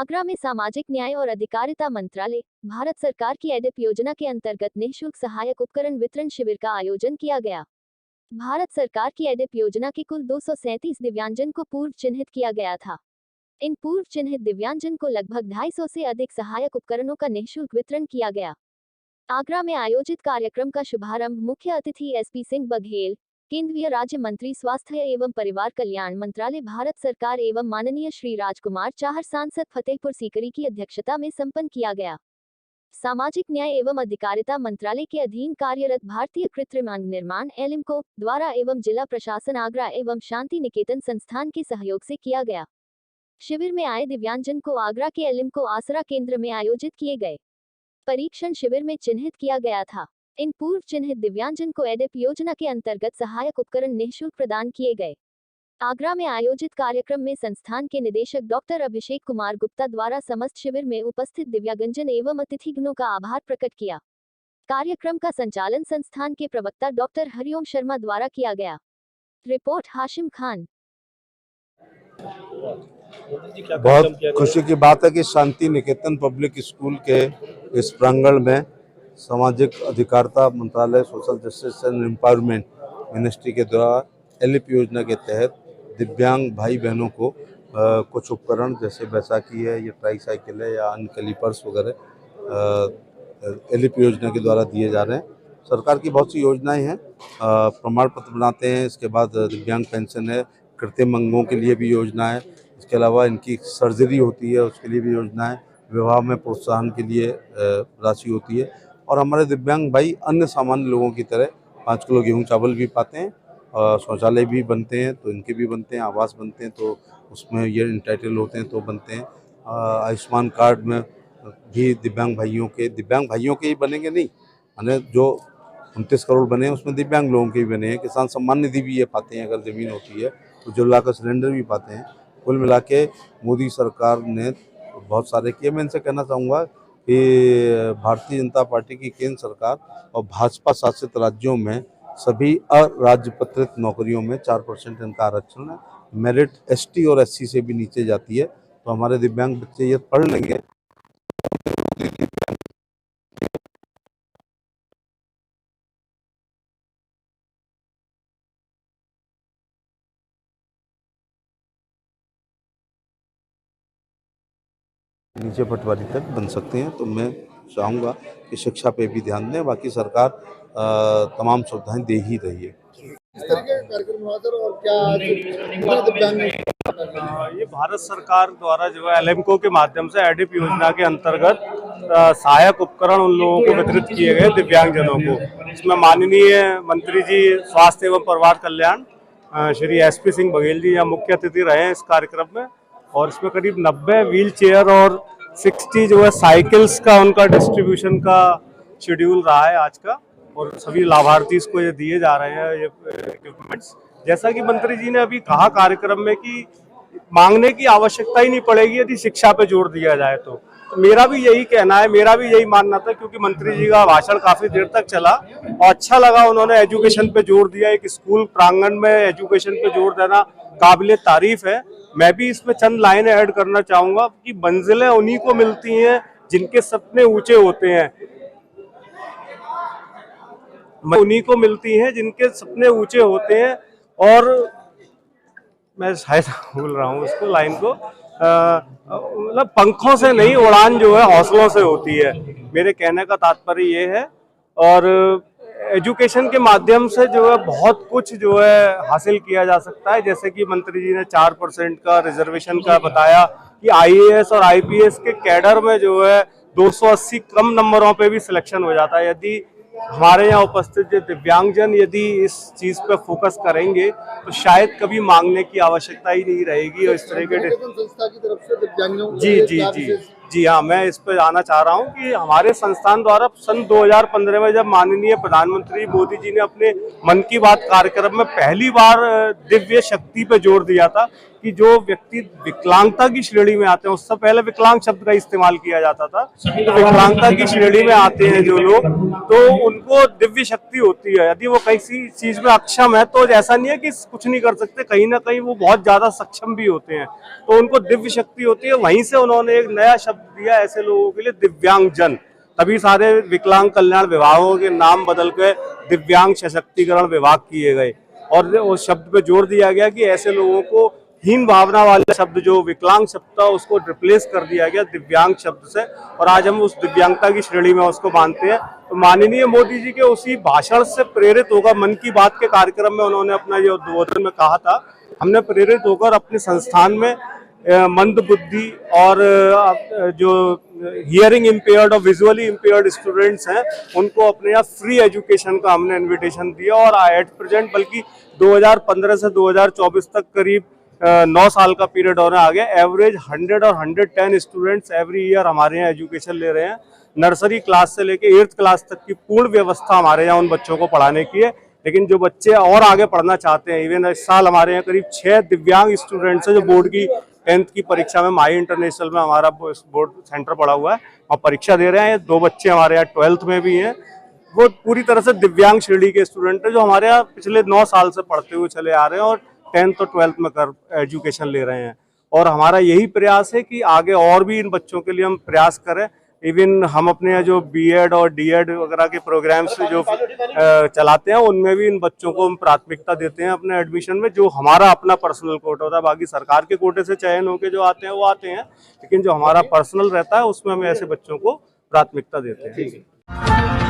आगरा में सामाजिक न्याय और अधिकारिता मंत्रालय, भारत सरकार की एडिप योजना के अंतर्गत निःशुल्क सहायक उपकरण वितरण शिविर का आयोजन किया गया। भारत सरकार की एडिप योजना के कुल 237 दिव्यांगजन को पूर्व चिन्हित किया गया था। इन पूर्व चिन्हित दिव्यांगजन को लगभग 250 से अधिक सहायक उपकरणों का निःशुल्क वितरण किया गया। आगरा में आयोजित कार्यक्रम का शुभारंभ मुख्य अतिथि SP सिंह बघेल, केंद्रीय राज्य मंत्री स्वास्थ्य एवं परिवार कल्याण मंत्रालय भारत सरकार एवं माननीय श्री राजकुमार चाहर सांसद फतेहपुर सीकरी की अध्यक्षता में संपन्न किया गया। सामाजिक न्याय एवं अधिकारिता मंत्रालय के अधीन कार्यरत भारतीय कृत्रिम अंग निर्माण एलिम्को द्वारा एवं जिला प्रशासन आगरा एवं शांति निकेतन संस्थान के सहयोग से किया गया। शिविर में आए दिव्यांगजन को आगरा के एलिम्को आसरा केंद्र में आयोजित किए गए परीक्षण शिविर में चिन्हित किया गया था। इन पूर्व चिन्हित दिव्यांगजन को एडिप योजना के अंतर्गत सहायक उपकरण निःशुल्क प्रदान किए गए। आगरा में आयोजित कार्यक्रम में संस्थान के निदेशक डॉक्टर अभिषेक कुमार गुप्ता द्वारा समस्त शिविर में उपस्थित दिव्यांगजन एवं अतिथिगणों का आभार प्रकट किया। कार्यक्रम का संचालन संस्थान के प्रवक्ता डॉक्टर हरिओम शर्मा द्वारा किया गया। रिपोर्ट हाशिम खान। बहुत खुशी की बात है कि शांति निकेतन पब्लिक स्कूल के इस प्रांगण में सामाजिक अधिकारिता मंत्रालय social justice and empowerment ministry के द्वारा एलिप योजना के तहत दिव्यांग भाई बहनों को कुछ उपकरण जैसे बैसाखी है, ये ट्राईसाइकिल है या अन्य कैलिपर्स वगैरह एलिप योजना के द्वारा दिए जा रहे हैं। सरकार की बहुत सी योजनाएं हैं, प्रमाण पत्र बनाते हैं, इसके बाद दिव्यांग पेंशन है, कृत्रिम अंगों के लिए भी योजना है, इसके अलावा इनकी सर्जरी होती है उसके लिए भी योजना है, विवाह में प्रोत्साहन के लिए राशि होती है। और हमारे दिव्यांग भाई अन्य सामान्य लोगों की तरह 5 किलो गेहूँ चावल भी पाते हैं, शौचालय भी बनते हैं तो इनके भी बनते हैं, आवास बनते हैं तो उसमें ये इंटाइटल होते हैं तो बनते हैं। आयुष्मान कार्ड में भी दिव्यांग भाइयों के ही बनेंगे नहीं, माने जो 29 करोड़ बने हैं उसमें दिव्यांग लोगों के भी बने हैं। किसान सम्मान निधि भी ये पाते हैं अगर ज़मीन होती है तो, जुल्ला का सिलेंडर भी पाते हैं। कुल मिला के मोदी सरकार ने बहुत सारे किए। मैं इनसे कहना चाहूँगा कि भारतीय जनता पार्टी की केंद्र सरकार और भाजपा शासित राज्यों में सभी अराजपत्रित नौकरियों में 4% इनका आरक्षण है। मेरिट ST और SC से भी नीचे जाती है, तो हमारे दिव्यांग बच्चे ये पढ़ लेंगे। नीचे पटवारी तक बन सकते हैं। तो मैं चाहूँगा कि शिक्षा पे भी ध्यान दें, बाकी सरकार तमाम सुविधाएं दे ही रही है। इस तरीके का कार्यक्रम हुआ सर, और क्या ये भारत सरकार द्वारा जो है एलिम्को के माध्यम से एडिप योजना के अंतर्गत सहायक उपकरण उन लोगों को वितरित किए गए दिव्यांगजनों को। इसमें माननीय मंत्री जी स्वास्थ्य एवं परिवार कल्याण श्री SP सिंह बघेल जी यहाँ मुख्य अतिथि रहे हैं इस कार्यक्रम में, और इसमें करीब 90 व्हील चेयर और 60 जो है साइकिल्स का उनका डिस्ट्रीब्यूशन का शेड्यूल रहा है आज का, और सभी लाभार्थी को ये दिए जा रहे हैं ये इक्विपमेंट्स। जैसा कि मंत्री जी ने अभी कहा कार्यक्रम में कि मांगने की आवश्यकता ही नहीं पड़ेगी यदि शिक्षा पे जोर दिया जाए तो मेरा भी यही कहना है, मेरा भी यही मानना था, क्योंकि मंत्री जी का भाषण काफी देर तक चला और अच्छा लगा। उन्होंने एजुकेशन पे जोर दिया, एक स्कूल प्रांगण में एजुकेशन पे जोर देना काबिले तारीफ है। मैं भी इसमें चंद लाइनें ऐड करना चाहूंगा कि मंजिलें उन्हीं को मिलती हैं जिनके सपने ऊंचे होते हैं, उन्हीं को मिलती हैं जिनके सपने ऊंचे होते हैं। और मैं शायद भूल रहा हूँ उसको लाइन को, मतलब पंखों से नहीं, उड़ान जो है हौसलों से होती है, मेरे कहने का तात्पर्य ये है। और एजुकेशन के माध्यम से जो है बहुत कुछ जो है हासिल किया जा सकता है। जैसे कि मंत्री जी ने 4% का रिजर्वेशन का बताया कि IAS और IPS के कैडर में जो है 280 कम नंबरों पे भी सिलेक्शन हो जाता है। यदि हमारे यहाँ उपस्थित जो दिव्यांगजन यदि इस चीज पे फोकस करेंगे तो शायद कभी मांगने की आवश्यकता ही नहीं रहेगी। और इस तरह के संस्था की तरफ से दिव्यांगों जी जी हाँ, मैं इस पर आना चाह रहा हूँ कि हमारे संस्थान द्वारा सन 2015 में जब माननीय प्रधानमंत्री मोदी जी ने अपने मन की बात कार्यक्रम में पहली बार दिव्य शक्ति पे जोर दिया था कि जो व्यक्ति विकलांगता की श्रेणी में आते हैं, उससे पहले विकलांग शब्द का इस्तेमाल किया जाता था, तो विकलांगता की श्रेणी में आते हैं जो लोग, तो उनको दिव्य शक्ति होती है। यदि वो किसी चीज में अक्षम है तो ऐसा नहीं है कि कुछ नहीं कर सकते, कहीं ना कहीं वो बहुत ज्यादा सक्षम भी होते हैं, तो उनको दिव्य शक्ति होती है। वहीं से उन्होंने एक नया शब्द दिया ऐसे लोगों के लिए, दिव्यांगजन। तभी सारे विकलांग कल्याण विभागों के नाम बदल के दिव्यांग सशक्तिकरण विभाग किए गए और उस शब्द पे जोर दिया गया कि ऐसे लोगों को हीन भावना वाले शब्द जो विकलांग शब्द था उसको रिप्लेस कर दिया गया दिव्यांग शब्द से, और आज हम उस दिव्यांगता की श्रेणी में उसको मानते हैं। तो माननीय मोदी जी के उसी भाषण से प्रेरित होकर मन की बात के कार्यक्रम में उन्होंने अपना ये उद्बोधन में कहा था, हमने प्रेरित होकर अपने संस्थान में मंद बुद्धि और जो हियरिंग इम्पेयर्ड और विजुअली इम्पेयर्ड स्टूडेंट्स हैं उनको अपने यहाँ फ्री एजुकेशन का हमने इनविटेशन दिया, और एट प्रेजेंट बल्कि 2015 से 2024 तक करीब 9 साल का पीरियड होने आ गया। एवरेज 100 और 110 स्टूडेंट्स एवरी ईयर हमारे यहाँ एजुकेशन ले रहे हैं। नर्सरी क्लास से लेके 8th क्लास तक की पूर्ण व्यवस्था हमारे यहाँ उन बच्चों को पढ़ाने की है। लेकिन जो बच्चे और आगे पढ़ना चाहते हैं, इवन इस साल हमारे यहाँ करीब 6 दिव्यांग स्टूडेंट्स हैं जो बोर्ड की 10th की परीक्षा में माई इंटरनेशनल में हमारा बोर्ड सेंटर पड़ा हुआ है और परीक्षा दे रहे हैं। 2 बच्चे हमारे यहाँ 12th में भी हैं, वो पूरी तरह से दिव्यांग श्रेणी के स्टूडेंट है जो हमारे यहाँ पिछले 9 साल से पढ़ते हुए चले आ रहे हैं और 10th और 12th में एजुकेशन ले रहे हैं। और हमारा यही प्रयास है कि आगे और भी इन बच्चों के लिए हम प्रयास करें। इवन हम अपने यहाँ जो बीएड और डीएड वगैरह के प्रोग्राम्स जो चलाते हैं उनमें भी इन बच्चों को हम प्राथमिकता देते हैं अपने एडमिशन में। जो हमारा अपना पर्सनल कोटा होता है, बाकी सरकार के कोटे से चयन होकर जो आते हैं वो आते हैं, लेकिन जो हमारा पर्सनल रहता है उसमें हम ऐसे बच्चों को प्राथमिकता देते हैं।